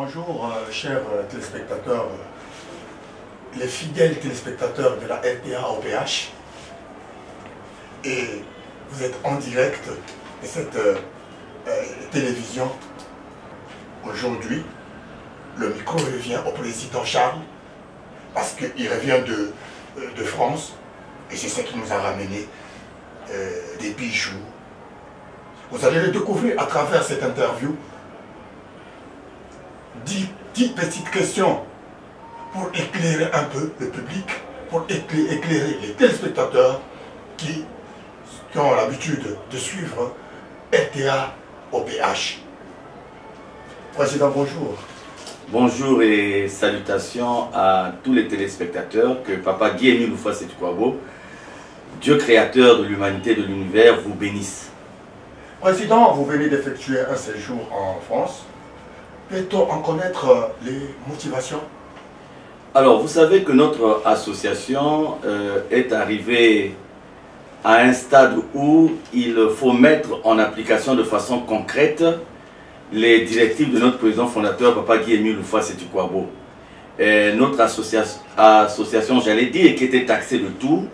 Bonjour, chers téléspectateurs, les fidèles téléspectateurs de la RTA-OPH. Et vous êtes en direct de cette télévision. Aujourd'hui, le micro revient au président Charles parce qu'il revient de France et c'est ce qui nous a ramené des bijoux. Vous allez le découvrir à travers cette interview. 10 petites questions pour éclairer un peu le public, pour éclairer les téléspectateurs qui ont l'habitude de suivre RTA OPH. Président, bonjour. Bonjour et salutations à tous les téléspectateurs, que Papa Guy-Émile Houphouët-Sétikwabo, Dieu créateur de l'humanité et de l'univers, vous bénisse. Président, vous venez d'effectuer un séjour en France. Peut-on en connaître les motivations? Alors, vous savez que notre association est arrivée à un stade où il faut mettre en application de façon concrète les directives de notre président fondateur, Papa Guy-Émile Houphouët-Sétikwabo. Notre association, j'allais dire, qui était taxée de tout,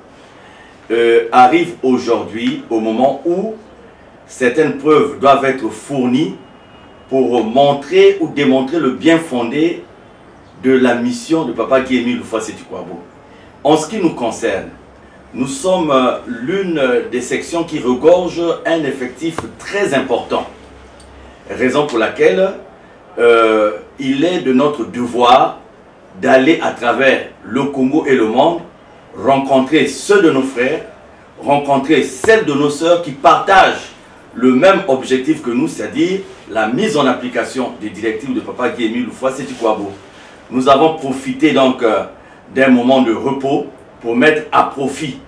arrive aujourd'hui au moment où certaines preuves doivent être fournies pour montrer ou démontrer le bien fondé de la mission de Papa Guy-Émile Houphouët-Sétikwabo. En ce qui nous concerne, nous sommes l'une des sections qui regorge un effectif très important. Raison pour laquelle il est de notre devoir d'aller à travers le Congo et le monde, rencontrer ceux de nos frères, rencontrer celles de nos sœurs qui partagent le même objectif que nous, c'est-à-dire la mise en application des directives de Papa Guy-Émile Houphouët-Sétikwabo. Nous avons profité donc d'un moment de repos pour mettre à profit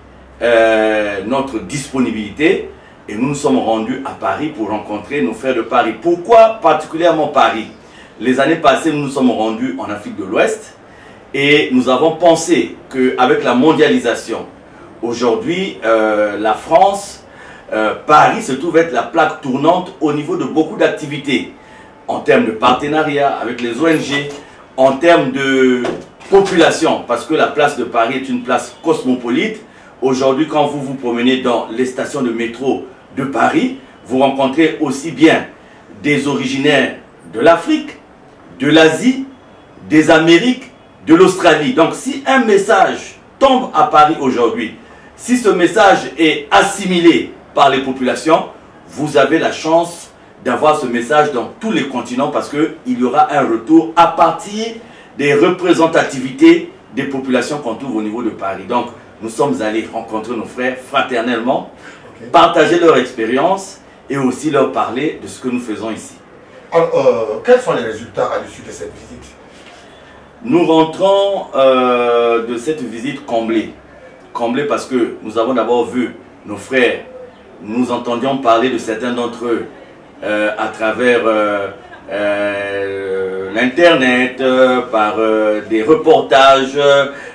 notre disponibilité et nous nous sommes rendus à Paris pour rencontrer nos frères de Paris. Pourquoi particulièrement Paris? Les années passées, nous nous sommes rendus en Afrique de l'Ouest et nous avons pensé qu'avec la mondialisation, aujourd'hui, la France, Paris se trouve être la plaque tournante au niveau de beaucoup d'activités, en termes de partenariat avec les ONG, en termes de population, parce que la place de Paris est une place cosmopolite. Aujourd'hui, quand vous vous promenez dans les stations de métro de Paris, vous rencontrez aussi bien des originaires de l'Afrique, de l'Asie, des Amériques, de l'Australie. Donc si un message tombe à Paris aujourd'hui, si ce message est assimilé par les populations, vous avez la chance d'avoir ce message dans tous les continents parce qu'il y aura un retour à partir des représentativités des populations qu'on trouve au niveau de Paris. Donc, nous sommes allés rencontrer nos frères fraternellement, partager leur expérience et aussi leur parler de ce que nous faisons ici. Alors, quels sont les résultats à l'issue de cette visite? Nous rentrons de cette visite comblés. Comblés parce que nous avons d'abord vu nos frères. Nous entendions parler de certains d'entre eux à travers l'internet, par des reportages.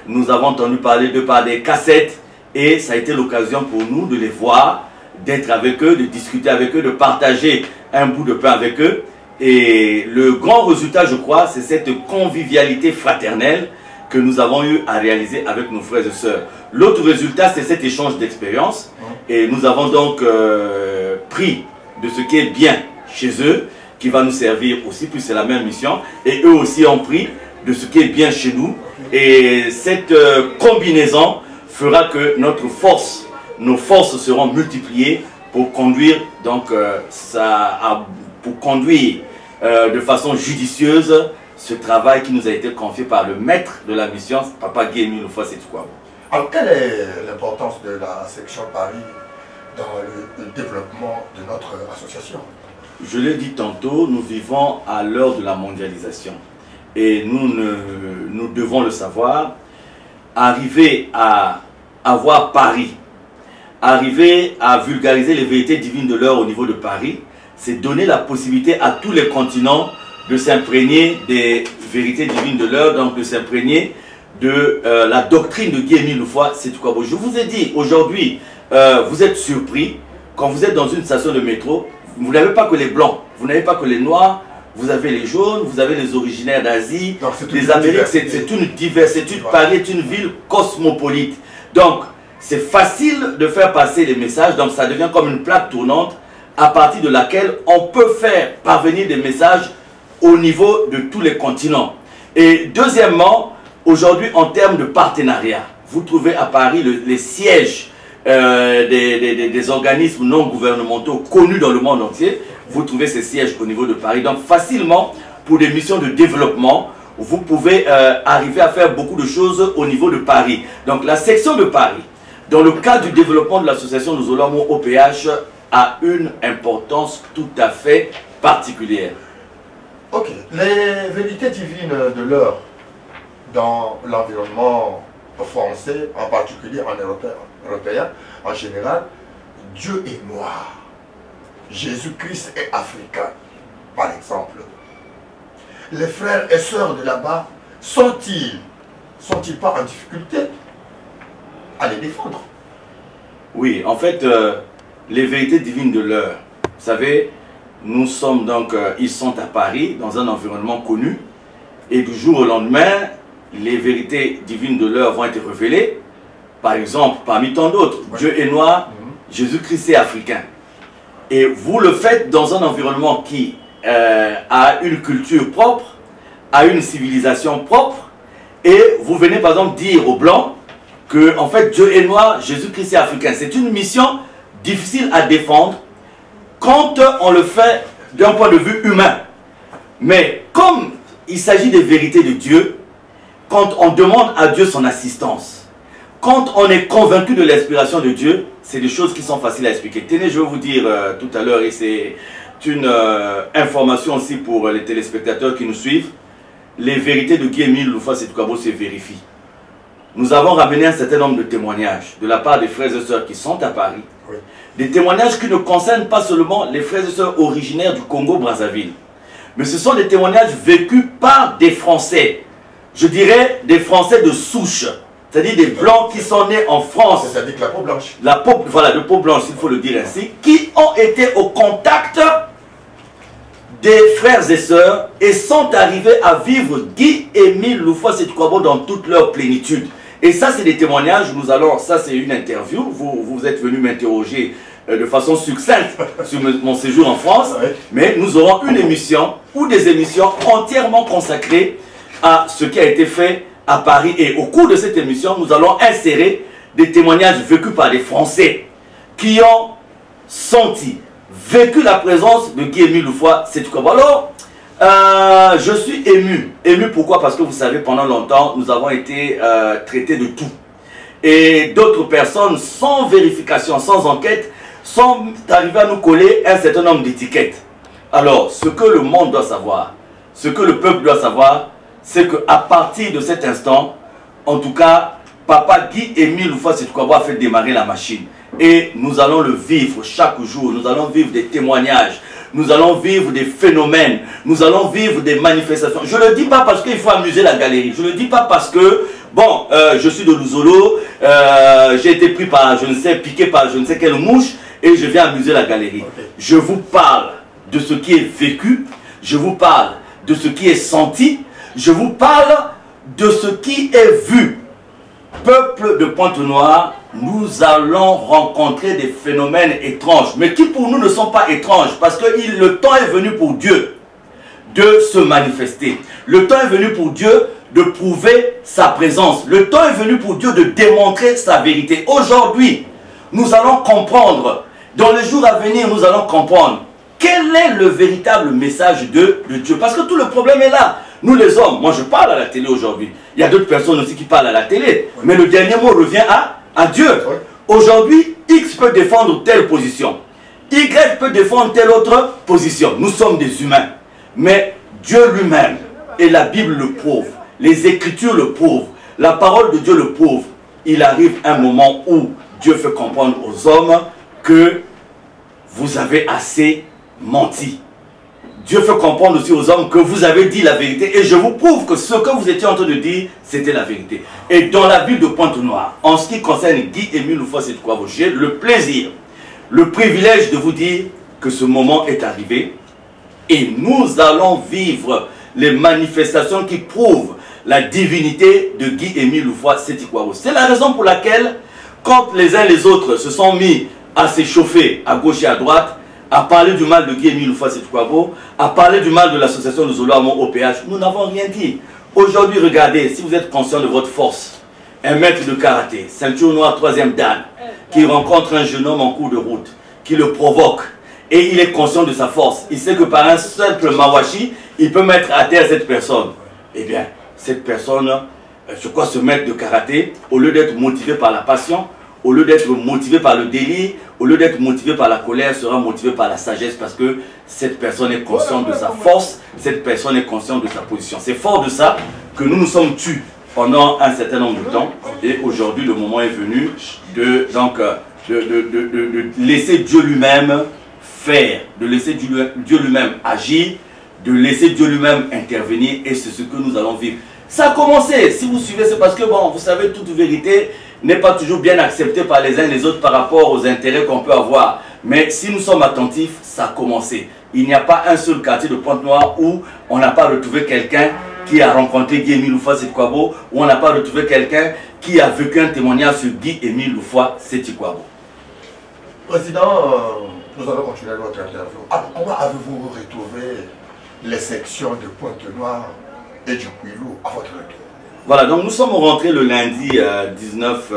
Nous avons entendu parler d'eux par des cassettes et ça a été l'occasion pour nous de les voir, d'être avec eux, de discuter avec eux, de partager un bout de pain avec eux. Et le grand résultat, je crois, c'est cette convivialité fraternelle que nous avons eu à réaliser avec nos frères et sœurs. L'autre résultat, c'est cet échange d'expérience. Et nous avons donc pris de ce qui est bien chez eux, qui va nous servir aussi, puis c'est la même mission. Et eux aussi ont pris de ce qui est bien chez nous. Et cette combinaison fera que notre force, nos forces seront multipliées pour conduire, donc, pour conduire de façon judicieuse ce travail qui nous a été confié par le maître de la mission, Papa Guy-Émile Houphouët-Sétikwabo. Alors, quelle est l'importance de la section Paris dans le développement de notre association? Je l'ai dit tantôt, nous vivons à l'heure de la mondialisation. Et nous devons le savoir. Arriver à avoir Paris, arriver à vulgariser les vérités divines de l'heure au niveau de Paris, c'est donner la possibilité à tous les continents de s'imprégner des vérités divines de l'heure, donc de s'imprégner de la doctrine de Guy-Émile Houphouët-Sétikwabo. Je vous ai dit, aujourd'hui, vous êtes surpris, quand vous êtes dans une station de métro, vous n'avez pas que les blancs, vous n'avez pas que les noirs, vous avez les jaunes, vous avez les originaires d'Asie, des Amériques, c'est une diversité. Paris est une ville cosmopolite. Donc, c'est facile de faire passer les messages, donc ça devient comme une plaque tournante à partir de laquelle on peut faire parvenir des messages au niveau de tous les continents. Et deuxièmement, aujourd'hui, en termes de partenariat, vous trouvez à Paris les sièges des organismes non gouvernementaux connus dans le monde entier. Vous trouvez ces sièges au niveau de Paris. Donc facilement, pour des missions de développement, vous pouvez arriver à faire beaucoup de choses au niveau de Paris. Donc la section de Paris, dans le cadre du développement de l'association Nous Olamo OPH, a une importance tout à fait particulière. Ok, les vérités divines de l'heure dans l'environnement français, en particulier en européen, en général, Dieu est noir, Jésus-Christ est africain, par exemple. Les frères et sœurs de là-bas, sont-ils pas en difficulté à les défendre? Oui, en fait, les vérités divines de l'heure, vous savez, nous sommes donc, ils sont à Paris, dans un environnement connu, et du jour au lendemain, les vérités divines de l'heure vont être révélées. Par exemple, parmi tant d'autres, Dieu est noir, Jésus-Christ est africain. Et vous le faites dans un environnement qui a une culture propre, a une civilisation propre, et vous venez par exemple dire aux Blancs que en fait Dieu est noir, Jésus-Christ est africain. C'est une mission difficile à défendre quand on le fait d'un point de vue humain. Mais comme il s'agit des vérités de Dieu, quand on demande à Dieu son assistance, quand on est convaincu de l'inspiration de Dieu, c'est des choses qui sont faciles à expliquer. Tenez, je vais vous dire tout à l'heure, et c'est une information aussi pour les téléspectateurs qui nous suivent, les vérités de Guy-Émile Louffa-Setukwabo se vérifient. Nous avons ramené un certain nombre de témoignages de la part des frères et sœurs qui sont à Paris. Oui. Des témoignages qui ne concernent pas seulement les frères et sœurs originaires du Congo-Brazzaville, mais ce sont des témoignages vécus par des Français. Je dirais des Français de souche, c'est-à-dire des Blancs qui sont nés en France. C'est-à-dire que la peau blanche. La peau, voilà, de peau blanche, il faut le dire ainsi, qui ont été au contact des frères et sœurs et sont arrivés à vivre Guy-Émile Louffa-Setukwabo dans toute leur plénitude. Et ça, c'est des témoignages. Nous allons, ça, c'est une interview. Vous êtes venu m'interroger de façon succincte sur mon séjour en France. Ouais. Mais nous aurons une émission ou des émissions entièrement consacrées à ce qui a été fait à Paris. Et au cours de cette émission, nous allons insérer des témoignages vécus par des Français qui ont senti, vécu la présence de Guy-Émile Louffa-Setukwabo. Alors, je suis ému. Ému pourquoi? Parce que vous savez, pendant longtemps, nous avons été traités de tout. Et d'autres personnes, sans vérification, sans enquête, sont arrivées à nous coller un certain nombre d'étiquettes. Alors, ce que le monde doit savoir, ce que le peuple doit savoir, c'est qu'à partir de cet instant, en tout cas, Papa Guy-Émile Louffa-Setukwabo a fait démarrer la machine. Et nous allons le vivre chaque jour. Nous allons vivre des témoignages. Nous allons vivre des phénomènes. Nous allons vivre des manifestations. Je ne le dis pas parce qu'il faut amuser la galerie. Je ne le dis pas parce que, bon, je suis de Luzolo, j'ai été pris par, je ne sais, piqué par je ne sais quelle mouche et je viens amuser la galerie. Okay. Je vous parle de ce qui est vécu. Je vous parle de ce qui est senti. Je vous parle de ce qui est vu. Peuple de Pointe-Noire, nous allons rencontrer des phénomènes étranges, mais qui pour nous ne sont pas étranges, parce que le temps est venu pour Dieu de se manifester. Le temps est venu pour Dieu de prouver sa présence. Le temps est venu pour Dieu de démontrer sa vérité. Aujourd'hui, nous allons comprendre, dans les jours à venir, nous allons comprendre quel est le véritable message de Dieu. Parce que tout le problème est là. Nous les hommes, moi je parle à la télé aujourd'hui. Il y a d'autres personnes aussi qui parlent à la télé. Oui. Mais le dernier mot revient à Dieu. Oui. Aujourd'hui, X peut défendre telle position. Y peut défendre telle autre position. Nous sommes des humains. Mais Dieu lui-même, et la Bible le prouve, les Écritures le prouvent, la parole de Dieu le prouve. Il arrive un moment où Dieu fait comprendre aux hommes que vous avez assez menti. Dieu fait comprendre aussi aux hommes que vous avez dit la vérité. Et je vous prouve que ce que vous étiez en train de dire, c'était la vérité. Et dans la ville de Pointe-Noire, en ce qui concerne Guy-Émile Louffa-Setukwabo, j'ai le plaisir, le privilège de vous dire que ce moment est arrivé. et nous allons vivre les manifestations qui prouvent la divinité de Guy-Émile Loufoua-Seti-Kouabo. C'est la raison pour laquelle, quand les uns les autres se sont mis à s'échauffer à gauche et à droite, à parler du mal de Guy-Émile Loufoua-Seti-Kouabo, à parler du mal de l'association de Zolo Amo OPH, nous n'avons rien dit. Aujourd'hui, regardez, si vous êtes conscient de votre force, un maître de karaté, ceinture noire 3e dan, qui rencontre un jeune homme en cours de route, qui le provoque, et il est conscient de sa force. Il sait que par un simple mawashi, il peut mettre à terre cette personne. Eh bien, cette personne, je crois, ce maître de karaté, au lieu d'être motivé par la passion, au lieu d'être motivé par le délire, au lieu d'être motivé par la colère, sera motivé par la sagesse, parce que cette personne est consciente de sa force, cette personne est consciente de sa position. C'est fort de ça que nous nous sommes tus pendant un certain nombre de temps, et aujourd'hui le moment est venu de laisser Dieu lui-même faire, de laisser Dieu lui-même agir, de laisser Dieu lui-même intervenir, et c'est ce que nous allons vivre. Ça a commencé, si vous suivez, c'est parce que, bon, vous savez, toute vérité n'est pas toujours bien acceptée par les uns et les autres par rapport aux intérêts qu'on peut avoir. Mais si nous sommes attentifs, ça a commencé. Il n'y a pas un seul quartier de Pointe-Noire où on n'a pas retrouvé quelqu'un qui a rencontré Guy-Émile Loufoua-Seti-Kouabo, où on n'a pas retrouvé quelqu'un qui a vécu un témoignage sur Guy-Émile Loufoua-Seti-Kouabo. Président, nous allons continuer notre interview. Comment avez-vous retrouvé les sections de Pointe-Noire et du Kouilou à votre retour? Voilà, donc nous sommes rentrés le lundi 19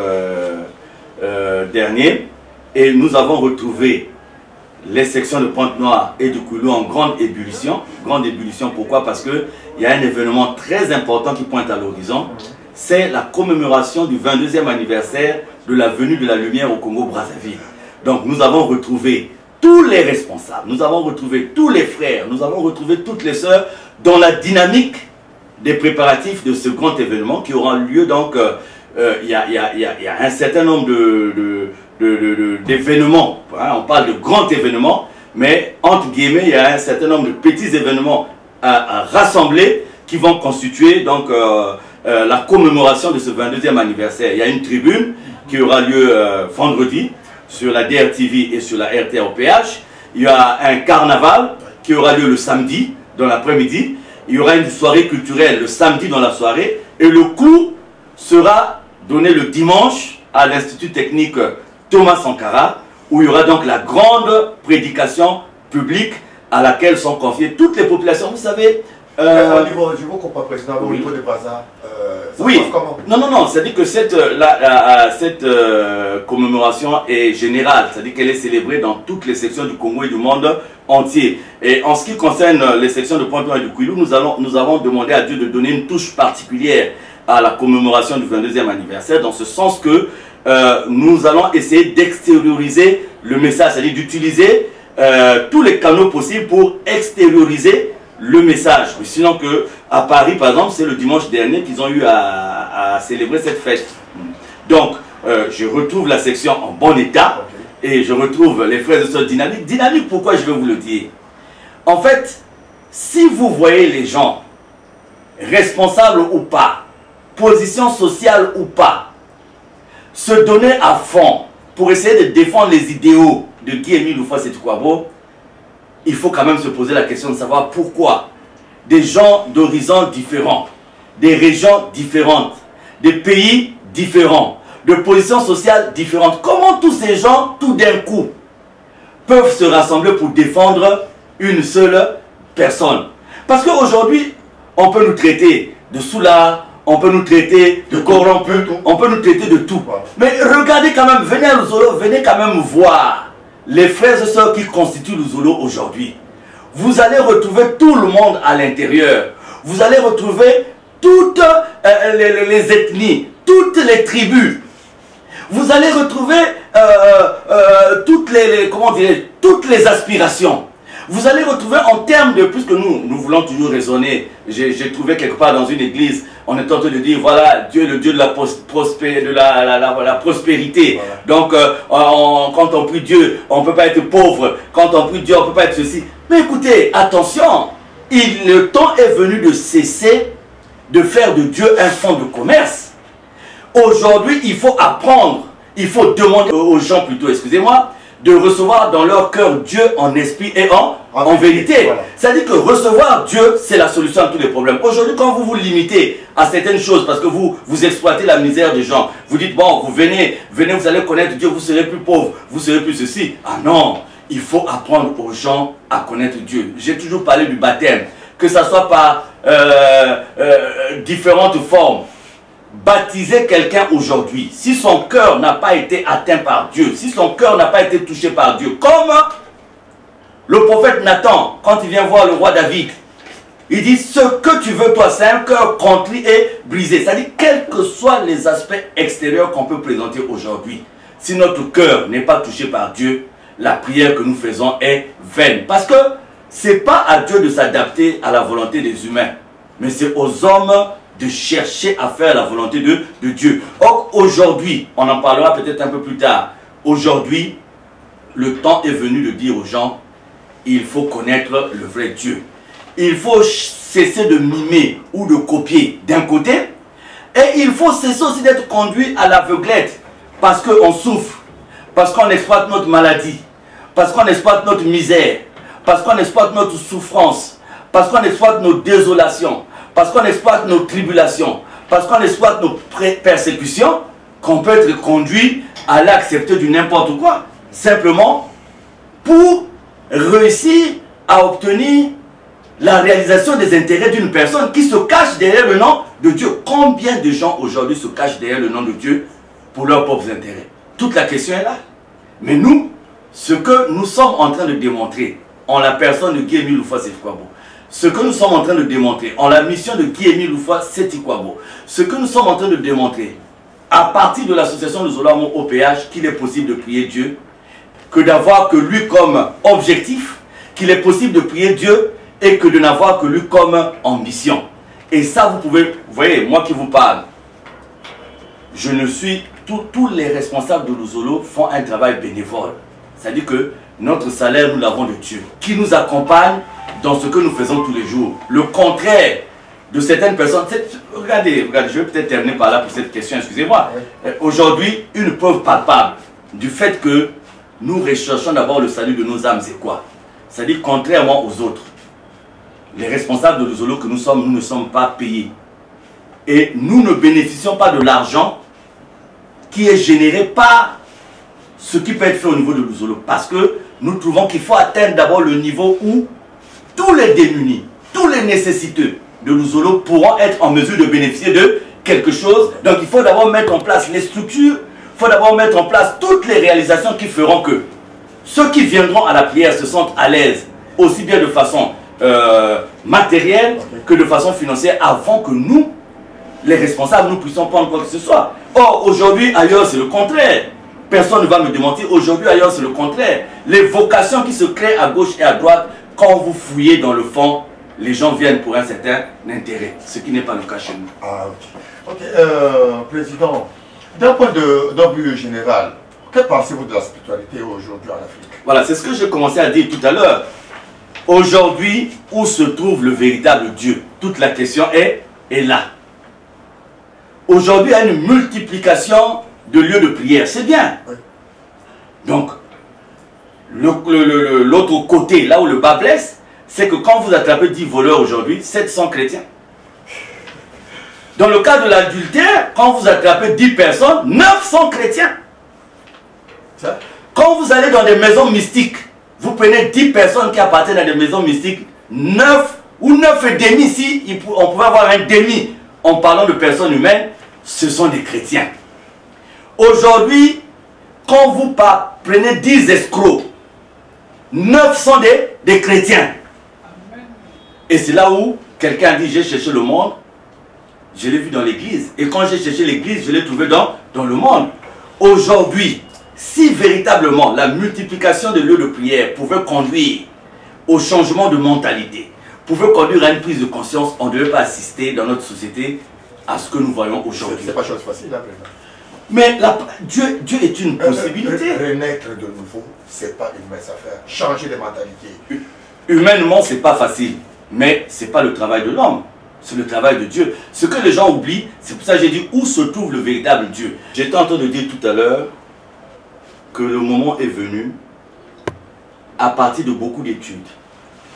dernier, et nous avons retrouvé les sections de Pointe-Noire et du Kouilou en grande ébullition. Grande ébullition, pourquoi? Parce qu'il y a un événement très important qui pointe à l'horizon. C'est la commémoration du 22e anniversaire de la venue de la lumière au Congo-Brazzaville. Donc nous avons retrouvé tous les responsables, nous avons retrouvé tous les frères, nous avons retrouvé toutes les sœurs dans la dynamique des préparatifs de ce grand événement qui aura lieu. Donc il y a un certain nombre d'événements, hein, on parle de grands événements, mais entre guillemets il y a un certain nombre de petits événements à rassembler qui vont constituer donc la commémoration de ce 22e anniversaire. Il y a une tribune qui aura lieu vendredi sur la DRTV et sur la RTOPH. Il y a un carnaval qui aura lieu le samedi dans l'après-midi. Il y aura une soirée culturelle le samedi dans la soirée, et le coup sera donné le dimanche à l'Institut technique Thomas Sankara, où il y aura donc la grande prédication publique à laquelle sont confiées toutes les populations. Vous savez, au niveau président, au niveau des bazars, ça oui, se passe comment? non, c'est-à-dire que cette commémoration est générale, c'est-à-dire qu'elle est célébrée dans toutes les sections du Congo et du monde entier. Et en ce qui concerne les sections de Pointe-Noire et du Kouilou, nous avons demandé à Dieu de donner une touche particulière à la commémoration du 22e anniversaire, dans ce sens que nous allons essayer d'extérioriser le message, c'est-à-dire d'utiliser tous les canaux possibles pour extérioriser le message. Mais sinon que à Paris, par exemple, c'est le dimanche dernier qu'ils ont eu à célébrer cette fête. Donc, je retrouve la section en bon état, et je retrouve les frères et sœurs dynamiques. Dynamique, pourquoi je vais vous le dire? En fait, si vous voyez les gens, responsables ou pas, position sociale ou pas, se donner à fond pour essayer de défendre les idéaux de Guy-Émile Loufoua-Seti-Kouabo, il faut quand même se poser la question de savoir pourquoi des gens d'horizons différents, des régions différentes, des pays différents, de positions sociales différentes, comment tous ces gens, tout d'un coup, peuvent se rassembler pour défendre une seule personne? Parce qu'aujourd'hui, on peut nous traiter de soulard, on peut nous traiter de corrompus, on peut nous traiter de tout. Mais regardez quand même, venez à Luzolo, venez quand même voir les frères et sœurs qui constituent Luzolo aujourd'hui. Vous allez retrouver tout le monde à l'intérieur. Vous allez retrouver toutes les ethnies, toutes les tribus. Vous allez retrouver toutes les aspirations. Vous allez retrouver en termes de, puisque nous voulons toujours raisonner, j'ai trouvé quelque part dans une église, on est en train de dire, voilà, Dieu est le Dieu de la prospérité. Voilà. Donc, quand on prie Dieu, on ne peut pas être pauvre. Quand on prie Dieu, on ne peut pas être ceci. Mais écoutez, attention, le temps est venu de cesser de faire de Dieu un fonds de commerce. Aujourd'hui, il faut apprendre, il faut demander aux gens plutôt, excusez-moi, de recevoir dans leur cœur Dieu en esprit et en vérité. Voilà. C'est-à-dire que recevoir Dieu, c'est la solution à tous les problèmes. Aujourd'hui, quand vous vous limitez à certaines choses, parce que vous exploitez la misère des gens, vous dites, bon, vous venez, vous allez connaître Dieu, vous serez plus pauvre, vous serez plus ceci. Ah non, il faut apprendre aux gens à connaître Dieu. J'ai toujours parlé du baptême, que ça soit par différentes formes. Baptiser quelqu'un aujourd'hui, si son cœur n'a pas été atteint par Dieu, si son cœur n'a pas été touché par Dieu, comme le prophète Nathan, quand il vient voir le roi David, il dit, ce que tu veux toi, c'est un cœur contrit et brisé. C'est-à-dire, quels que soient les aspects extérieurs qu'on peut présenter aujourd'hui, si notre cœur n'est pas touché par Dieu, la prière que nous faisons est vaine. Parce que ce n'est pas à Dieu de s'adapter à la volonté des humains, mais c'est aux hommes de chercher à faire la volonté de Dieu. Or, aujourd'hui, on en parlera peut-être un peu plus tard, aujourd'hui, le temps est venu de dire aux gens, il faut connaître le vrai Dieu. Il faut cesser de mimer ou de copier d'un côté, et il faut cesser aussi d'être conduit à l'aveuglette, parce qu'on souffre, parce qu'on exploite notre maladie, parce qu'on exploite notre misère, parce qu'on exploite notre souffrance, parce qu'on exploite nos désolations, parce qu'on exploite nos tribulations, parce qu'on exploite nos persécutions, qu'on peut être conduit à l'accepter du n'importe quoi, simplement pour réussir à obtenir la réalisation des intérêts d'une personne qui se cache derrière le nom de Dieu. Combien de gens aujourd'hui se cachent derrière le nom de Dieu pour leurs propres intérêts? Toute la question est là. Mais nous, ce que nous sommes en train de démontrer en la personne de Guy-Émile Loufoua Sétikwabo, ce que nous sommes en train de démontrer en la mission de Guy-Émile Loufoua Sétikwabo, ce que nous sommes en train de démontrer à partir de l'association de Zolamo OPH, qu'il est possible de prier Dieu, que d'avoir que lui comme objectif, qu'il est possible de prier Dieu et que de n'avoir que lui comme ambition. Et ça, vous pouvez, vous voyez, moi qui vous parle, je ne suis, tous les responsables de Luzolo font un travail bénévole. C'est-à-dire que notre salaire, nous l'avons de Dieu, qui nous accompagne dans ce que nous faisons tous les jours. Le contraire de certaines personnes, regardez, je vais peut-être terminer par là pour cette question, excusez-moi. Aujourd'hui, une preuve palpable du fait que nous recherchons d'abord le salut de nos âmes, c'est quoi? C'est-à-dire, contrairement aux autres, les responsables de Luzolo que nous sommes, nous ne sommes pas payés. Et nous ne bénéficions pas de l'argent qui est généré par ce qui peut être fait au niveau de Luzolo. Parce que nous trouvons qu'il faut atteindre d'abord le niveau où tous les démunis, tous les nécessiteux de Luzolo pourront être en mesure de bénéficier de quelque chose. Donc il faut d'abord mettre en place les structures, il faut d'abord mettre en place toutes les réalisations qui feront que ceux qui viendront à la prière se sentent à l'aise, aussi bien de façon matérielle que de façon financière, avant que nous, les responsables, nous puissions prendre quoi que ce soit. Or, aujourd'hui, ailleurs, c'est le contraire. Personne ne va me démentir. Aujourd'hui, ailleurs, c'est le contraire. Les vocations qui se créent à gauche et à droite, quand vous fouillez dans le fond, les gens viennent pour un certain intérêt. Ce qui n'est pas le cas chez nous. Ah, ok. Président, d'un point de vue général, que pensez-vous de la spiritualité aujourd'hui en Afrique? Voilà, c'est ce que j'ai commencé à dire tout à l'heure. Aujourd'hui, où se trouve le véritable Dieu? Toute la question est là. Aujourd'hui, il y a une multiplication de lieux de prière. C'est bien. Oui. Donc, l'autre côté, là où le bas blesse, c'est que quand vous attrapez 10 voleurs aujourd'hui, 700 chrétiens. Dans le cas de l'adultère, quand vous attrapez 10 personnes, 900 chrétiens. Ça? Quand vous allez dans des maisons mystiques, vous prenez 10 personnes qui appartiennent à des maisons mystiques, 9 ou 9 et demi, si on pouvait avoir un demi en parlant de personnes humaines, ce sont des chrétiens. Aujourd'hui, quand vous prenez 10 escrocs, 9 sont des chrétiens. Et c'est là où quelqu'un dit, j'ai cherché le monde, je l'ai vu dans l'église. Et quand j'ai cherché l'église, je l'ai trouvé dans le monde. Aujourd'hui, si véritablement la multiplication des lieux de prière pouvait conduire au changement de mentalité, pouvait conduire à une prise de conscience, on ne devait pas assister dans notre société à ce que nous voyons aujourd'hui. C'est pas chose facile, là, mais Dieu est une possibilité. Renaître de nouveau, c'est pas une mince affaire. Changer de mentalité. Humainement, c'est pas facile. Mais c'est pas le travail de l'homme. C'est le travail de Dieu. Ce que les gens oublient, c'est pour ça que j'ai dit où se trouve le véritable Dieu. J'étais en train de dire tout à l'heure que le moment est venu à partir de beaucoup d'études,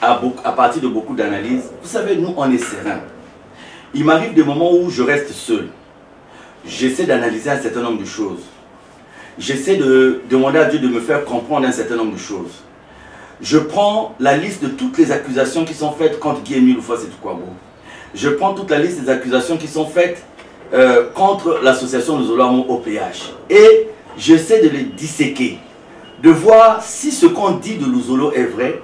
à partir de beaucoup d'analyses. Vous savez, nous, on est serein. Il m'arrive des moments où je reste seul. J'essaie d'analyser un certain nombre de choses. J'essaie de demander à Dieu de me faire comprendre un certain nombre de choses. Je prends la liste de toutes les accusations qui sont faites contre Guy-Émile Houphouët-Toutouabo. Je prends toute la liste des accusations qui sont faites contre l'association Luzolo Amo OPH. Et j'essaie de les disséquer, de voir si ce qu'on dit de Luzolo est vrai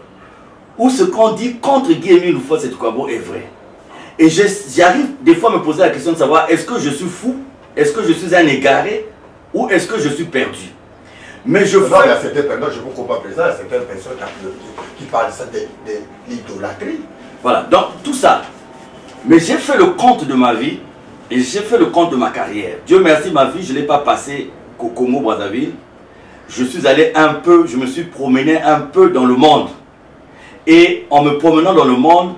ou ce qu'on dit contre Guy-Émile Houphouët-Toutouabo est vrai. Et j'arrive des fois à me poser la question de savoir, est-ce que je suis fou? Est-ce que je suis un égaré? Ou est-ce que je suis perdu? Mais je vois... Il y a certaines personnes, je vous comprends présent, il y a certaines personnes qui parlent de ça de l'idolâtrie. Voilà, donc tout ça. Mais j'ai fait le compte de ma vie et j'ai fait le compte de ma carrière. Dieu merci, ma vie, je ne l'ai pas passée qu'au Congo, Brazzaville. Je suis allé un peu, je me suis promené un peu dans le monde. Et en me promenant dans le monde,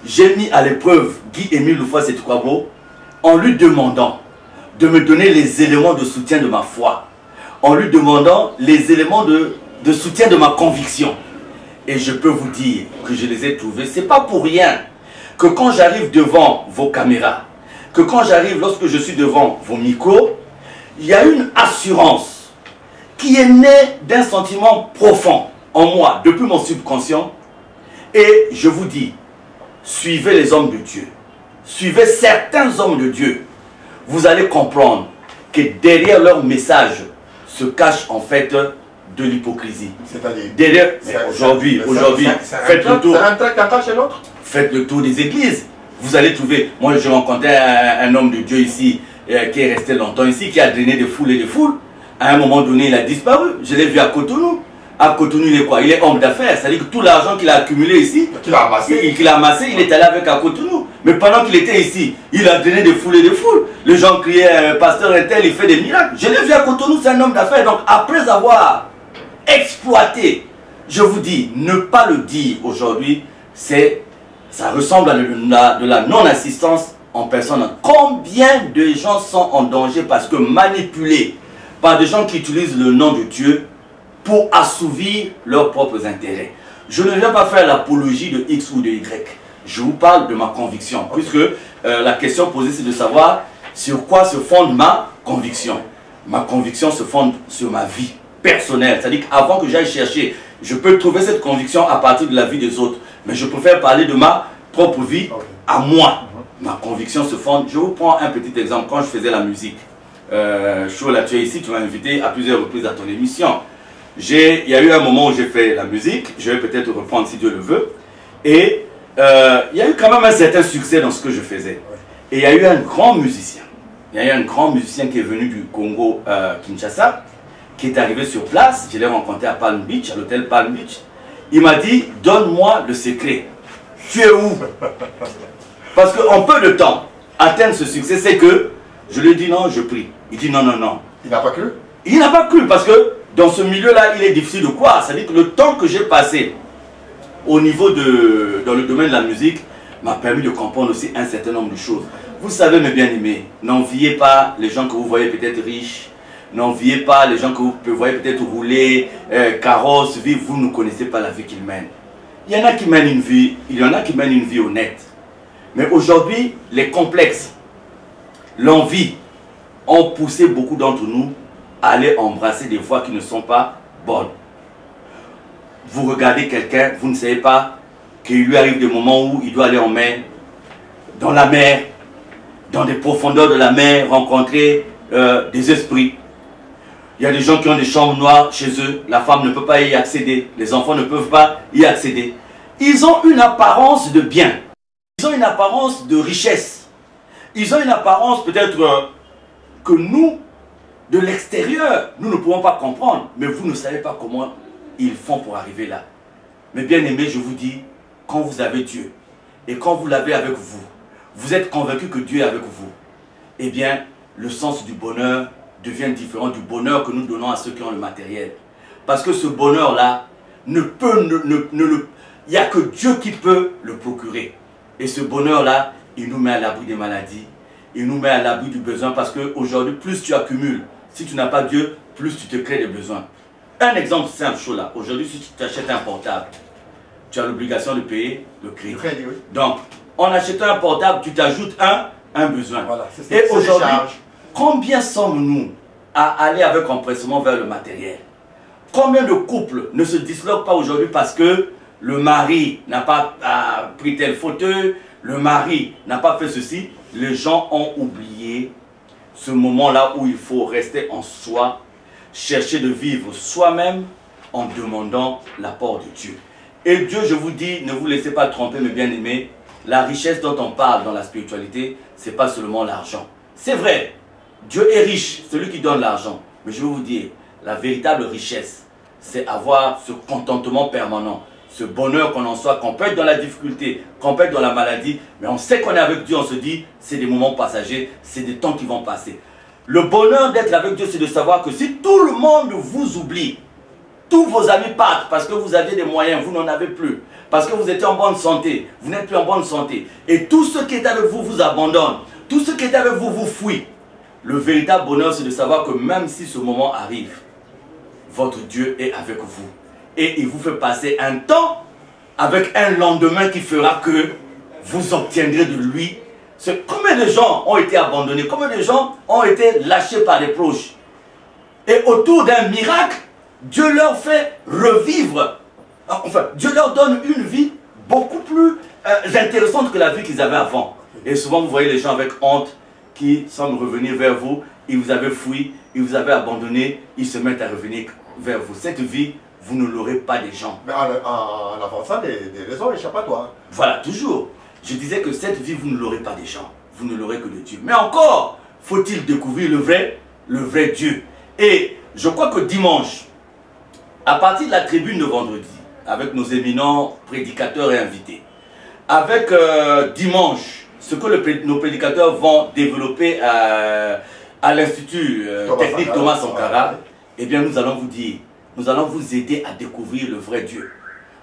j'ai mis à l'épreuve Guy-Émile Houphouët-Toutouabo en lui demandant de me donner les éléments de soutien de ma foi, en lui demandant les éléments de soutien de ma conviction. Et je peux vous dire que je les ai trouvés. Ce n'est pas pour rien que quand j'arrive devant vos caméras, que quand j'arrive, lorsque je suis devant vos micros, il y a une assurance qui est née d'un sentiment profond en moi, depuis mon subconscient. Et je vous dis, suivez les hommes de Dieu, suivez certains hommes de Dieu. Vous allez comprendre que derrière leur message se cache en fait de l'hypocrisie. C'est-à-dire derrière, aujourd'hui, faites le tour. C'est un trait qu'attache chez l'autre. Faites le tour des églises. Vous allez trouver. Moi, je rencontrais un homme de Dieu ici, qui est resté longtemps ici, qui a drainé des foules et des foules. À un moment donné, il a disparu. Je l'ai vu à Cotonou. À Cotonou, il est quoi? Il est homme d'affaires. C'est-à-dire que tout l'argent qu'il a accumulé ici, qu'il a amassé, il est allé avec à Cotonou. Mais pendant qu'il était ici, il a drainé des foules et des foules. Les gens criaient, pasteur Intel, il fait des miracles. Je l'ai vu à Cotonou, c'est un homme d'affaires. Donc après avoir exploité, je vous dis, ne pas le dire aujourd'hui, ça ressemble à de la non-assistance en personne. Combien de gens sont en danger parce que manipulés par des gens qui utilisent le nom de Dieu pour assouvir leurs propres intérêts. Je ne viens pas faire l'apologie de X ou de Y. Je vous parle de ma conviction, puisque la question posée, c'est de savoir sur quoi se fonde ma conviction. Ma conviction se fonde sur ma vie personnelle. C'est-à-dire qu'avant que j'aille chercher, je peux trouver cette conviction à partir de la vie des autres. Mais je préfère parler de ma propre vie à moi. Ma conviction se fonde. Je vous prends un petit exemple. Quand je faisais la musique, Chola, tu es ici, tu m'as invité à plusieurs reprises à ton émission. Il y a eu un moment où j'ai fait la musique, je vais peut-être reprendre si Dieu le veut, et il y a eu quand même un certain succès dans ce que je faisais. Et il y a eu un grand musicien, qui est venu du Congo, Kinshasa, qui est arrivé sur place. Je l'ai rencontré à Palm Beach, à l'hôtel Palm Beach. Il m'a dit, donne-moi le secret. Tu es où? Parce qu'en peu de temps, atteindre ce succès, c'est que je lui ai dit non, je prie. Il dit non, non, non. Il n'a pas cru? Il n'a pas cru parce que dans ce milieu-là, il est difficile de croire. C'est-à-dire que le temps que j'ai passé au niveau dans le domaine de la musique m'a permis de comprendre aussi un certain nombre de choses. Vous savez, mes bien-aimés, n'enviez pas les gens que vous voyez peut-être riches. N'enviez pas les gens que vous voyez peut-être rouler, carrosse, vivre. Vous ne connaissez pas la vie qu'ils mènent. Il y en a qui mènent une vie, il y en a qui mènent une vie honnête. Mais aujourd'hui, les complexes, l'envie ont poussé beaucoup d'entre nous à aller embrasser des voies qui ne sont pas bonnes. Vous regardez quelqu'un, vous ne savez pas qu'il lui arrive des moments où il doit aller en mer, dans la mer, dans des profondeurs de la mer, rencontrer des esprits. Il y a des gens qui ont des chambres noires chez eux, la femme ne peut pas y accéder, les enfants ne peuvent pas y accéder. Ils ont une apparence de bien, ils ont une apparence de richesse, ils ont une apparence peut-être que nous, de l'extérieur, nous ne pouvons pas comprendre, mais vous ne savez pas comment ils font pour arriver là. Mais bien aimé, je vous dis, quand vous avez Dieu, et quand vous l'avez avec vous, vous êtes convaincu que Dieu est avec vous, eh bien, le sens du bonheur devient différent du bonheur que nous donnons à ceux qui ont le matériel. Parce que ce bonheur-là, il n'y a que Dieu qui peut le procurer. Et ce bonheur-là, il nous met à l'abri des maladies, il nous met à l'abri du besoin, parce qu'aujourd'hui, plus tu accumules, si tu n'as pas Dieu, plus tu te crées des besoins. Un exemple simple, chaud là. Aujourd'hui, si tu achètes un portable, tu as l'obligation de payer le crédit. Oui. Donc, en achetant un portable, tu t'ajoutes un besoin. Voilà, et aujourd'hui, combien sommes-nous à aller avec empressement vers le matériel? Combien de couples ne se disloquent pas aujourd'hui parce que le mari n'a pas pris tel fauteuil, le mari n'a pas fait ceci? Les gens ont oublié ce moment-là où il faut rester en soi, chercher de vivre soi-même en demandant l'apport de Dieu. Et Dieu, je vous dis, ne vous laissez pas tromper, mes bien-aimés, la richesse dont on parle dans la spiritualité, ce n'est pas seulement l'argent. C'est vrai, Dieu est riche, celui qui donne l'argent. Mais je vais vous dire, la véritable richesse, c'est avoir ce contentement permanent, ce bonheur qu'on en soit, qu'on peut être dans la difficulté, qu'on peut être dans la maladie, mais on sait qu'on est avec Dieu, on se dit, c'est des moments passagers, c'est des temps qui vont passer. Le bonheur d'être avec Dieu, c'est de savoir que si tout le monde vous oublie, tous vos amis partent parce que vous aviez des moyens, vous n'en avez plus, parce que vous étiez en bonne santé, vous n'êtes plus en bonne santé, et tous ceux qui étaient avec vous vous abandonnent, tous ceux qui étaient avec vous vous fuient. Le véritable bonheur, c'est de savoir que même si ce moment arrive, votre Dieu est avec vous. Et il vous fait passer un temps avec un lendemain qui fera que vous obtiendrez de lui. Combien de gens ont été abandonnés? Combien de gens ont été lâchés par des proches? Et autour d'un miracle, Dieu leur fait revivre. Enfin, Dieu leur donne une vie beaucoup plus intéressante que la vie qu'ils avaient avant. Et souvent, vous voyez les gens avec honte qui semblent revenir vers vous. Ils vous avaient fui, ils vous avaient abandonné, ils se mettent à revenir vers vous. Cette vie, vous ne l'aurez pas des gens. Mais en avançant des raisons échappatoires. Voilà, toujours. Je disais que cette vie, vous ne l'aurez pas des gens. Vous ne l'aurez que de Dieu. Mais encore, faut-il découvrir le vrai Dieu. Et je crois que dimanche, à partir de la tribune de vendredi, avec nos éminents prédicateurs et invités, avec dimanche, ce que nos prédicateurs vont développer à l'Institut technique Thomas Sankara, eh bien nous allons vous dire, nous allons vous aider à découvrir le vrai Dieu.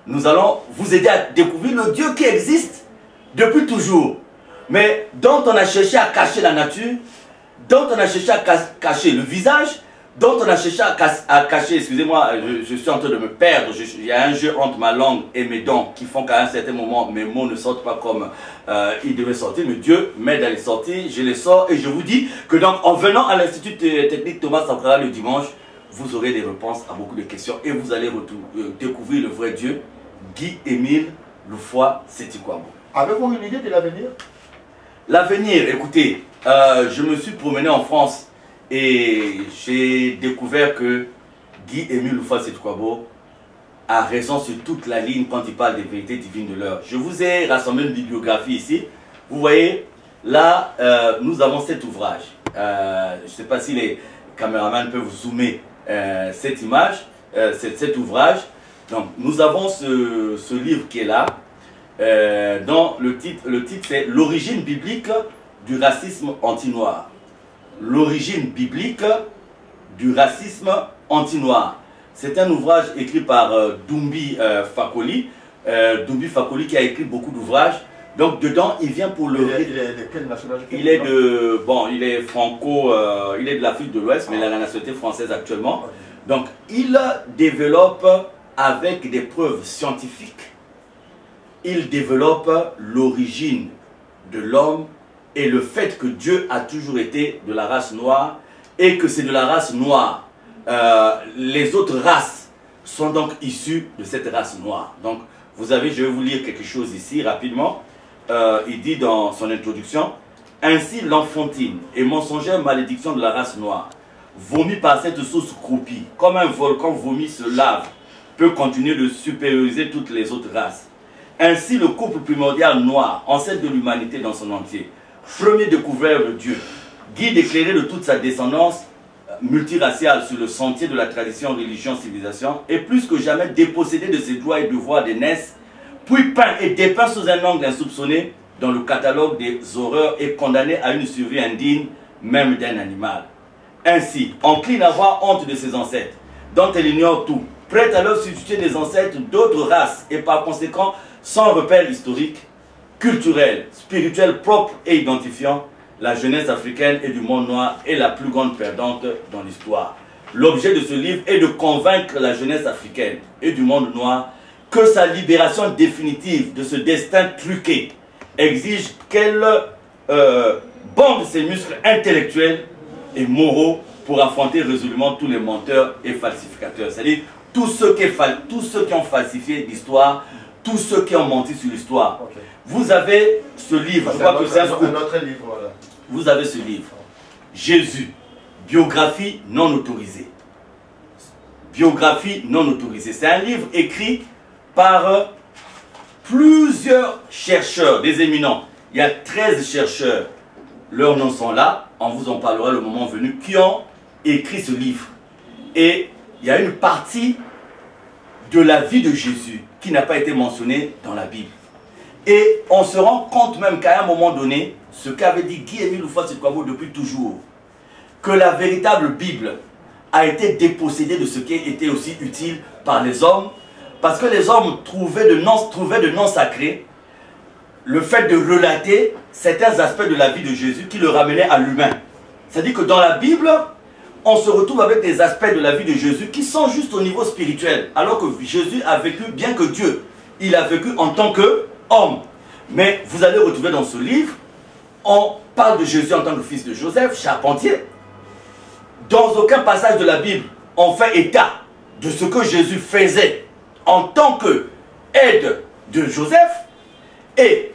Nous allons vous aider à découvrir le Dieu qui existe depuis toujours, mais dont on a cherché à cacher la nature, dont on a cherché à cacher le visage, dont on a cherché à cacher, excusez-moi, je suis en train de me perdre, il y a un jeu entre ma langue et mes dents qui font qu'à un certain moment, mes mots ne sortent pas comme ils devaient sortir, mais Dieu m'aide à les sortir, je les sors et je vous dis que donc en venant à l'Institut technique Thomas Sankara le dimanche, vous aurez des réponses à beaucoup de questions et vous allez découvrir le vrai Dieu, Guy-Émile Loufoy Sétikwabo. Avez-vous une idée de l'avenir? L'avenir, écoutez, je me suis promené en France et j'ai découvert que Guy-Émile Loufoy Sétikwabo a raison sur toute la ligne quand il parle des vérités divines de l'heure. Je vous ai rassemblé une bibliographie ici. Vous voyez, là, nous avons cet ouvrage. Je ne sais pas si les caméramans peuvent zoomer cette image, cet ouvrage. Donc, nous avons ce livre qui est là, dont le titre c'est « L'origine biblique du racisme anti-noir ». L'origine biblique du racisme anti-noir. C'est un ouvrage écrit par Doumbi Fakoli. Doumbi Fakoli qui a écrit beaucoup d'ouvrages. Donc dedans, il vient pour le... Il est de quelle nationalité? Il est de... Bon, il est franco... il est de l'Afrique de l'Ouest, mais il a la nationalité française actuellement. Donc, il développe avec des preuves scientifiques, il développe l'origine de l'homme et le fait que Dieu a toujours été de la race noire et que c'est de la race noire. Les autres races sont donc issues de cette race noire. Donc, vous avez, je vais vous lire quelque chose ici rapidement. Il dit dans son introduction, « Ainsi l'enfantine et mensongère malédiction de la race noire, vomie par cette source croupie, comme un volcan vomi se lave, peut continuer de supérioriser toutes les autres races. Ainsi le couple primordial noir, ancêtre de l'humanité dans son entier, premier découvert de Dieu, guide éclairé de toute sa descendance multiraciale sur le sentier de la tradition, religion, civilisation, est plus que jamais dépossédé de ses droits et devoirs d'aînesse, puis peint et dépeint sous un angle insoupçonné dans le catalogue des horreurs et condamné à une survie indigne, même d'un animal. Ainsi, encline à avoir honte de ses ancêtres, dont elle ignore tout, prête à leur substituer des ancêtres d'autres races et par conséquent sans repère historique, culturel, spirituel propre et identifiant, la jeunesse africaine et du monde noir est la plus grande perdante dans l'histoire. L'objet de ce livre est de convaincre la jeunesse africaine et du monde noir que sa libération définitive de ce destin truqué exige qu'elle bande ses muscles intellectuels et moraux pour affronter résolument tous les menteurs et falsificateurs. C'est-à-dire tous ceux qui ont falsifié l'histoire, tous ceux qui ont menti sur l'histoire. Okay. Vous avez ce livre, je crois que c'est un autre livre. Voilà. Vous avez ce livre, Jésus, biographie non autorisée. Biographie non autorisée. C'est un livre écrit par plusieurs chercheurs, des éminents. Il y a 13 chercheurs, leurs noms sont là, on vous en parlera le moment venu, qui ont écrit ce livre. Et il y a une partie de la vie de Jésus qui n'a pas été mentionnée dans la Bible. Et on se rend compte même qu'à un moment donné, ce qu'avait dit Guy-Émile Houphouët-Boigny depuis toujours, que la véritable Bible a été dépossédée de ce qui était aussi utile par les hommes, parce que les hommes trouvaient de noms sacrés le fait de relater certains aspects de la vie de Jésus qui le ramenaient à l'humain. C'est-à-dire que dans la Bible, on se retrouve avec des aspects de la vie de Jésus qui sont juste au niveau spirituel, alors que Jésus a vécu, bien que Dieu, il a vécu en tant qu'homme. Mais vous allez retrouver dans ce livre, on parle de Jésus en tant que fils de Joseph, charpentier. Dans aucun passage de la Bible, on fait état de ce que Jésus faisait en tant qu'aide de Joseph. Et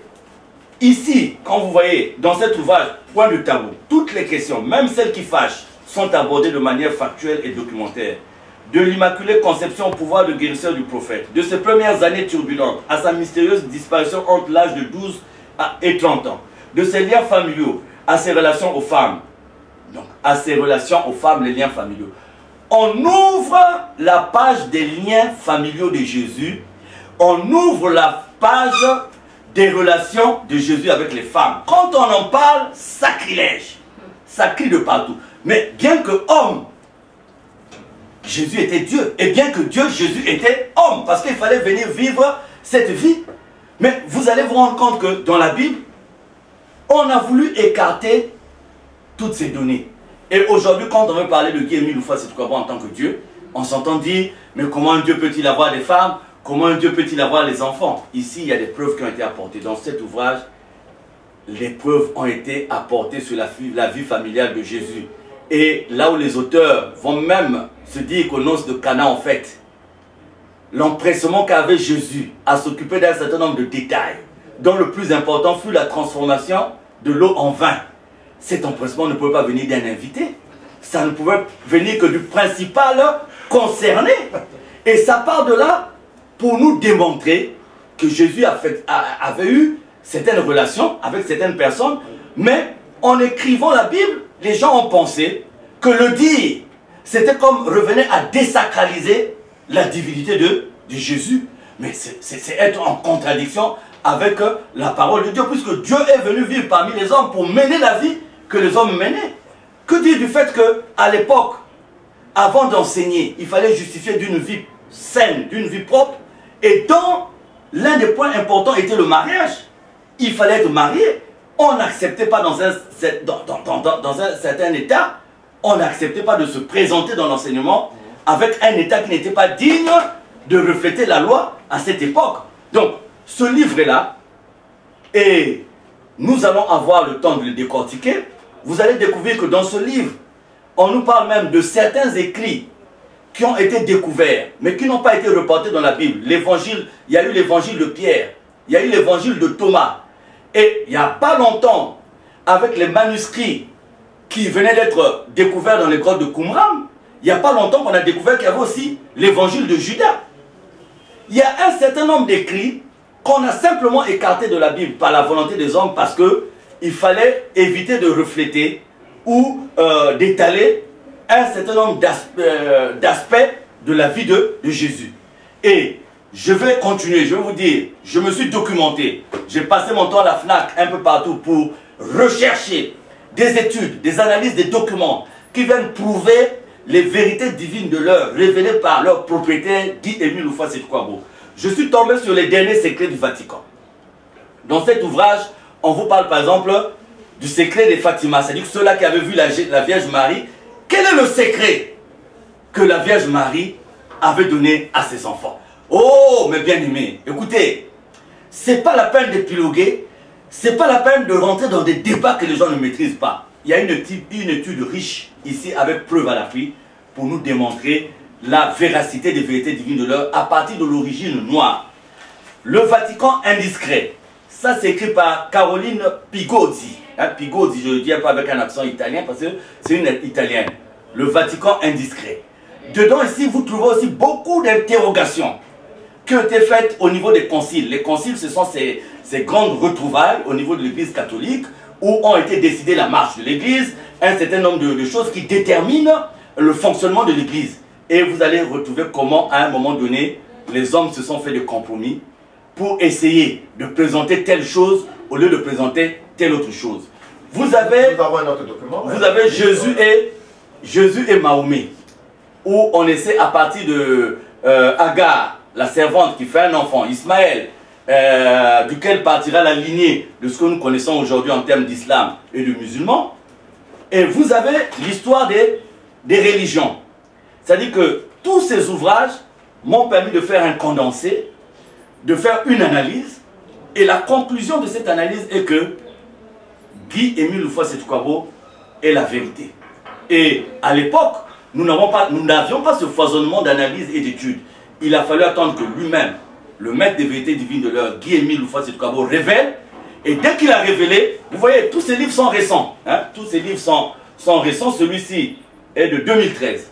ici, quand vous voyez dans cet ouvrage, Point de tabou, toutes les questions, même celles qui fâchent, sont abordées de manière factuelle et documentaire. De l'immaculée conception au pouvoir de guérisseur du prophète, de ses premières années turbulentes à sa mystérieuse disparition entre l'âge de 12 et 30 ans, de ses liens familiaux à ses relations aux femmes, donc à ses relations aux femmes, les liens familiaux. On ouvre la page des liens familiaux de Jésus, on ouvre la page des relations de Jésus avec les femmes. Quand on en parle, sacrilège, ça crie de partout. Mais bien que homme, Jésus était Dieu. Et bien que Dieu, Jésus était homme. Parce qu'il fallait venir vivre cette vie. Mais vous allez vous rendre compte que dans la Bible, on a voulu écarter toutes ces données. Et aujourd'hui, quand on veut parler de Guy-Émile Houphouët-Boigny en tant que Dieu, on s'entend dire, mais comment un Dieu peut-il avoir des femmes? Comment un Dieu peut-il avoir les enfants? Ici, il y a des preuves qui ont été apportées. Dans cet ouvrage, les preuves ont été apportées sur la vie familiale de Jésus. Et là où les auteurs vont même se dire qu'aux noces de Cana, en fait, l'empressement qu'avait Jésus à s'occuper d'un certain nombre de détails, dont le plus important fut la transformation de l'eau en vin. Cet empressement ne pouvait pas venir d'un invité. Ça ne pouvait venir que du principal concerné. Et ça part de là pour nous démontrer que Jésus avait eu certaines relations avec certaines personnes, mais en écrivant la Bible, les gens ont pensé que le dire, c'était comme revenir à désacraliser la divinité de Jésus. Mais c'est être en contradiction avec la parole de Dieu, puisque Dieu est venu vivre parmi les hommes pour mener la vie que les hommes menaient. Que dire du fait qu'à l'époque, avant d'enseigner, il fallait justifier d'une vie saine, d'une vie propre, et dont l'un des points importants était le mariage. Il fallait être marié. On n'acceptait pas dans un certain état, on n'acceptait pas de se présenter dans l'enseignement avec un état qui n'était pas digne de refléter la loi à cette époque. Donc, ce livre-là, et nous allons avoir le temps de le décortiquer, vous allez découvrir que dans ce livre, on nous parle même de certains écrits qui ont été découverts, mais qui n'ont pas été reportés dans la Bible. L'évangile, il y a eu l'évangile de Pierre, il y a eu l'évangile de Thomas. Et il n'y a pas longtemps, avec les manuscrits qui venaient d'être découverts dans les grottes de Qumran, il n'y a pas longtemps qu'on a découvert qu'il y avait aussi l'évangile de Judas. Il y a un certain nombre d'écrits qu'on a simplement écartés de la Bible par la volonté des hommes parce qu'il fallait éviter de refléter ou d'étaler un certain nombre d'aspects de la vie de Jésus. Et je vais continuer, je vais vous dire, je me suis documenté. J'ai passé mon temps à la FNAC un peu partout pour rechercher des études, des analyses, des documents qui viennent prouver les vérités divines de l'œuvre, révélées par leur propriétaire, Guy-Émile Houphouët-Boigny. Je suis tombé sur les derniers secrets du Vatican. Dans cet ouvrage, on vous parle par exemple du secret des Fatima, c'est-à-dire ceux-là qui avaient vu la Vierge Marie. Quel est le secret que la Vierge Marie avait donné à ses enfants. Oh, mes bien-aimés, écoutez, c'est pas la peine d'épiloguer, c'est pas la peine de rentrer dans des débats que les gens ne maîtrisent pas. Il y a une étude riche ici avec preuve à l'appui pour nous démontrer la véracité des vérités divines de l'heure à partir de l'origine noire. Le Vatican indiscret, ça c'est écrit par Caroline Pigozzi. Pigozzi, je le dis un peu avec un accent italien parce que c'est une italienne. Le Vatican indiscret. Dedans ici, vous trouvez aussi beaucoup d'interrogations qui ont été faites au niveau des conciles. Les conciles, ce sont ces grandes retrouvailles au niveau de l'Église catholique où ont été décidées la marche de l'Église, un certain nombre de choses qui déterminent le fonctionnement de l'Église. Et vous allez retrouver comment, à un moment donné, les hommes se sont fait des compromis pour essayer de présenter telle chose au lieu de présenter telle autre chose. Vous avez Jésus et Mahomet, où on essaie à partir de Agar, la servante qui fait un enfant, Ismaël, duquel partira la lignée de ce que nous connaissons aujourd'hui en termes d'islam et de musulmans. Et vous avez l'histoire des religions. C'est-à-dire que tous ces ouvrages m'ont permis de faire un condensé, de faire une analyse, et la conclusion de cette analyse est que Guy-Émile Loufoua-Setoukouabo est la vérité. Et à l'époque, nous n'avions pas ce foisonnement d'analyse et d'études. Il a fallu attendre que lui-même, le maître des vérités divines de l'heure, Guy-Émile Loufoua-Setoukouabo, révèle. Et dès qu'il a révélé, vous voyez, tous ces livres sont récents. Tous ces livres sont récents. Celui-ci est de 2013.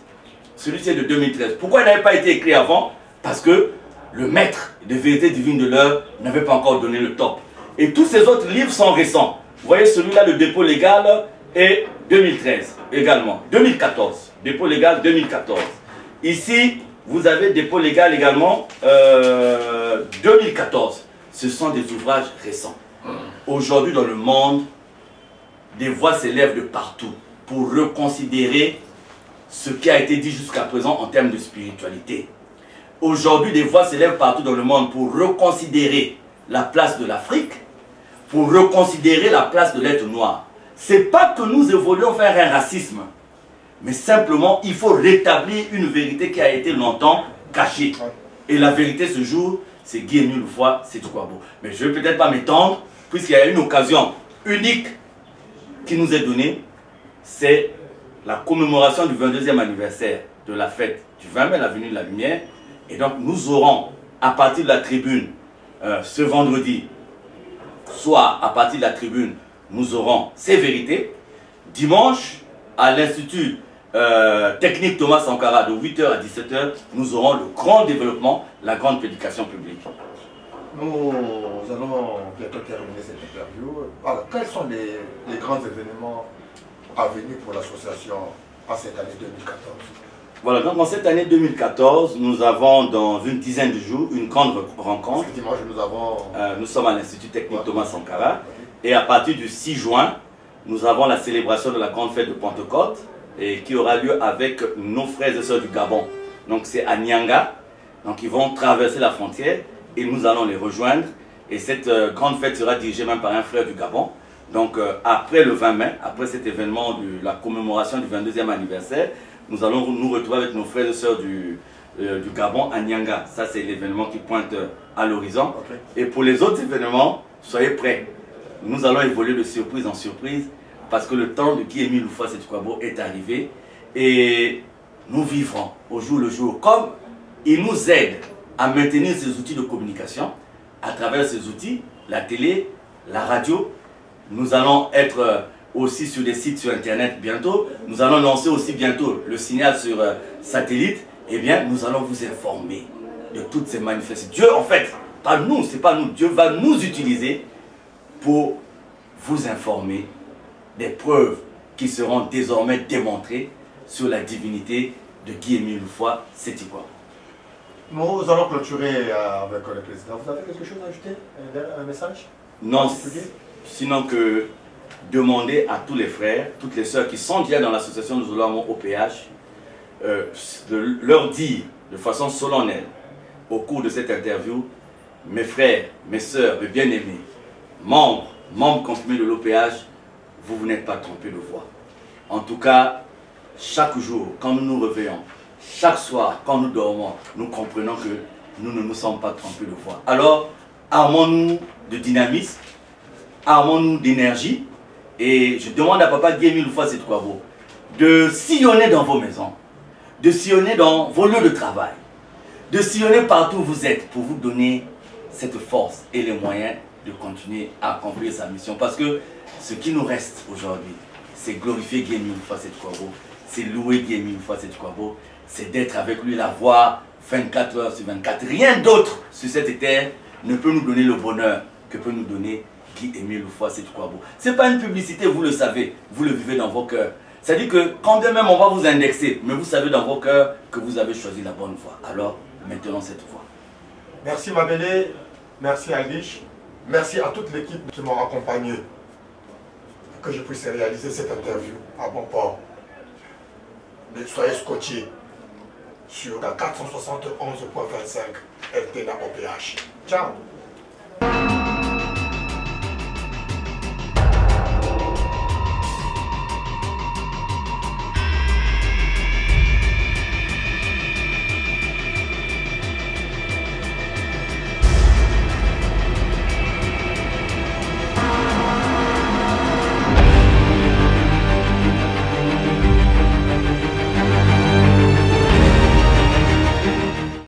Celui-ci est de 2013. Pourquoi il n'avait pas été écrit avant? Parce que le maître des vérités divines de l'heure n'avait pas encore donné le top. Et tous ces autres livres sont récents. Vous voyez, celui-là, le dépôt légal, est 2013 également. 2014. Dépôt légal 2014. Ici, vous avez dépôt légal également 2014. Ce sont des ouvrages récents. Aujourd'hui, dans le monde, des voix s'élèvent de partout pour reconsidérer ce qui a été dit jusqu'à présent en termes de spiritualité. Aujourd'hui, des voix s'élèvent partout dans le monde pour reconsidérer la place de l'Afrique, pour reconsidérer la place de l'être noir. Ce n'est pas que nous évoluons vers un racisme, mais simplement, il faut rétablir une vérité qui a été longtemps cachée. Et la vérité ce jour, c'est Guy-Émile Loufoua-Setoukouabo. Mais je ne vais peut-être pas m'étendre, puisqu'il y a une occasion unique qui nous est donnée, c'est la commémoration du 22e anniversaire de la fête du 20 mai, l'avenue de la Lumière. Et donc nous aurons, à partir de la tribune, ce vendredi, soit à partir de la tribune, nous aurons ces vérités. Dimanche, à l'Institut technique Thomas Sankara, de 8h à 17h, nous aurons le grand développement, la grande prédication publique. Nous allons bientôt terminer cette interview. Alors, quels sont les grands événements à venir pour l'association en cette année 2014? Voilà, donc en cette année 2014, nous avons dans une dizaine de jours une grande rencontre. Dimanche, nous sommes à l'Institut technique Thomas Sankara. Et à partir du 6 juin, nous avons la célébration de la grande fête de Pentecôte et qui aura lieu avec nos frères et sœurs du Gabon. Donc c'est à Nyanga. Donc ils vont traverser la frontière et nous allons les rejoindre. Et cette grande fête sera dirigée même par un frère du Gabon. Donc après le 20 mai, après cet événement de la commémoration du 22e anniversaire, nous allons nous retrouver avec nos frères et sœurs du Gabon à Nyanga. Ça c'est l'événement qui pointe à l'horizon. Et pour les autres événements, soyez prêts. Nous allons évoluer de surprise en surprise parce que le temps de Guy-Émile Loufoua-Setoukouabo est arrivé et nous vivrons au jour le jour. Comme il nous aide à maintenir ces outils de communication, à travers ces outils, la télé, la radio, nous allons être aussi sur des sites sur Internet bientôt. Nous allons lancer aussi bientôt le signal sur satellite. Eh bien, nous allons vous informer de toutes ces manifestations. Dieu, en fait, pas nous, c'est pas nous. Dieu va nous utiliser pour vous informer des preuves qui seront désormais démontrées sur la divinité de Guy-Émile Loufoua-Setoukouabo. Nous allons clôturer avec le président. Vous avez quelque chose à ajouter? Un message? Non, sinon que demander à tous les frères, toutes les sœurs qui sont déjà dans l'association de Zolamo OPH, de leur dire de façon solennelle au cours de cette interview: mes frères, mes sœurs, mes bien-aimés, membres confirmés de l'OPH, vous n'êtes pas trompés de voix. En tout cas, chaque jour, quand nous nous réveillons, chaque soir, quand nous dormons, nous comprenons que nous ne nous sommes pas trompés de voie. Alors, armons-nous de dynamisme, armons-nous d'énergie. Et je demande à Papa Guémy Loufa Setukwabo de sillonner dans vos maisons, de sillonner dans vos lieux de travail, de sillonner partout où vous êtes pour vous donner cette force et les moyens de continuer à accomplir sa mission. Parce que ce qui nous reste aujourd'hui, c'est glorifier Guémy Loufa Setukwabo, c'est louer Guémy Loufa Setukwabo, c'est d'être avec lui, la voir 24 heures sur 24. Rien d'autre sur cette terre ne peut nous donner le bonheur que peut nous donner Guy-Émile Loufa Setukwabo. Ce n'est pas une publicité, vous le savez, vous le vivez dans vos cœurs. C'est-à-dire que quand bien même on va vous indexer, mais vous savez dans vos cœurs que vous avez choisi la bonne voie. Alors, maintenons cette voie. Merci Mabélé, merci Albish, merci à toute l'équipe qui m'a accompagné pour que je puisse réaliser cette interview à bon port. Mais soyez scotchés sur la 471.25 LTNA OPH. Ciao.